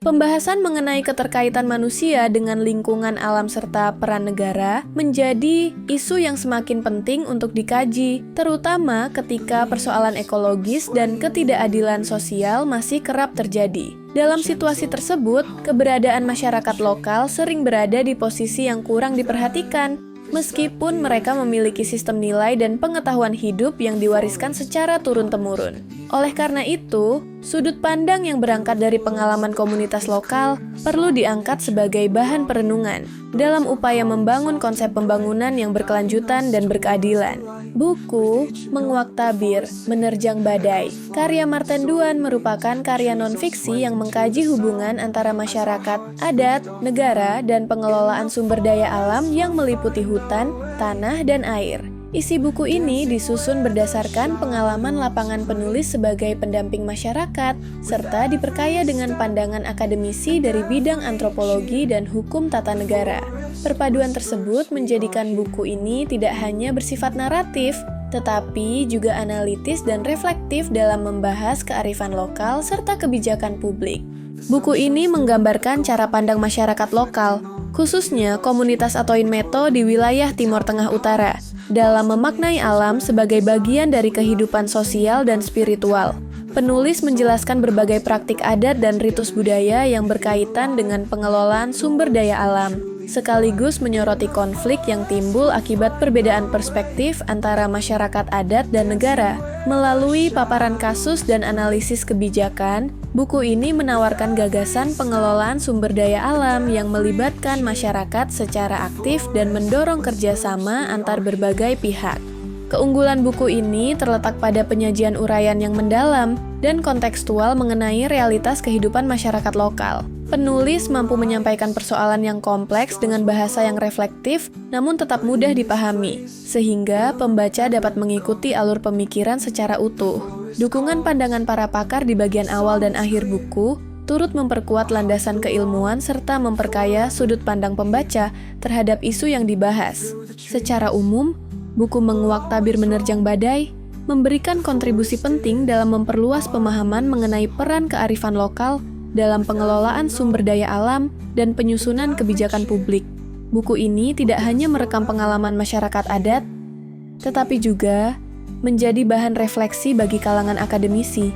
Pembahasan mengenai keterkaitan manusia dengan lingkungan alam serta peran negara menjadi isu yang semakin penting untuk dikaji, terutama ketika persoalan ekologis dan ketidakadilan sosial masih kerap terjadi. Dalam situasi tersebut, keberadaan masyarakat lokal sering berada di posisi yang kurang diperhatikan, meskipun mereka memiliki sistem nilai dan pengetahuan hidup yang diwariskan secara turun-temurun. Oleh karena itu, sudut pandang yang berangkat dari pengalaman komunitas lokal perlu diangkat sebagai bahan perenungan dalam upaya membangun konsep pembangunan yang berkelanjutan dan berkeadilan. Buku Menguak Tabir, Menerjang Badai, karya Marten Duan merupakan karya non-fiksi yang mengkaji hubungan antara masyarakat, adat, negara, dan pengelolaan sumber daya alam yang meliputi hutan, tanah, dan air. Isi buku ini disusun berdasarkan pengalaman lapangan penulis sebagai pendamping masyarakat, serta diperkaya dengan pandangan akademisi dari bidang antropologi dan hukum tata negara. Perpaduan tersebut menjadikan buku ini tidak hanya bersifat naratif, tetapi juga analitis dan reflektif dalam membahas kearifan lokal serta kebijakan publik. Buku ini menggambarkan cara pandang masyarakat lokal, khususnya komunitas Atoin Meto di wilayah Timur Tengah Utara, dalam memaknai alam sebagai bagian dari kehidupan sosial dan spiritual. Penulis menjelaskan berbagai praktik adat dan ritus budaya yang berkaitan dengan pengelolaan sumber daya alam, sekaligus menyoroti konflik yang timbul akibat perbedaan perspektif antara masyarakat adat dan negara. Melalui paparan kasus dan analisis kebijakan, buku ini menawarkan gagasan pengelolaan sumber daya alam yang melibatkan masyarakat secara aktif dan mendorong kerjasama antar berbagai pihak. Keunggulan buku ini terletak pada penyajian uraian yang mendalam dan kontekstual mengenai realitas kehidupan masyarakat lokal. Penulis mampu menyampaikan persoalan yang kompleks dengan bahasa yang reflektif namun tetap mudah dipahami, sehingga pembaca dapat mengikuti alur pemikiran secara utuh. Dukungan pandangan para pakar di bagian awal dan akhir buku turut memperkuat landasan keilmuan serta memperkaya sudut pandang pembaca terhadap isu yang dibahas. Secara umum, buku Menguak Tabir Menerjang Badai memberikan kontribusi penting dalam memperluas pemahaman mengenai peran kearifan lokal dalam pengelolaan sumber daya alam dan penyusunan kebijakan publik. Buku ini tidak hanya merekam pengalaman masyarakat adat, tetapi juga menjadi bahan refleksi bagi kalangan akademisi,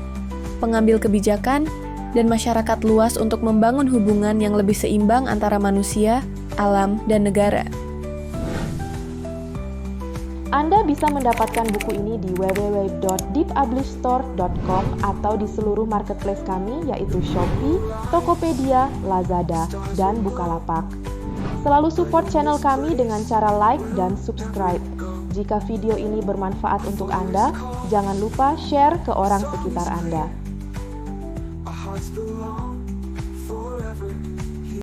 pengambil kebijakan, dan masyarakat luas untuk membangun hubungan yang lebih seimbang antara manusia, alam, dan negara. Anda bisa mendapatkan buku ini di www.deepublishstore.com atau di seluruh marketplace kami yaitu Shopee, Tokopedia, Lazada, dan Bukalapak. Selalu support channel kami dengan cara like dan subscribe. Jika video ini bermanfaat untuk Anda, jangan lupa share ke orang sekitar Anda.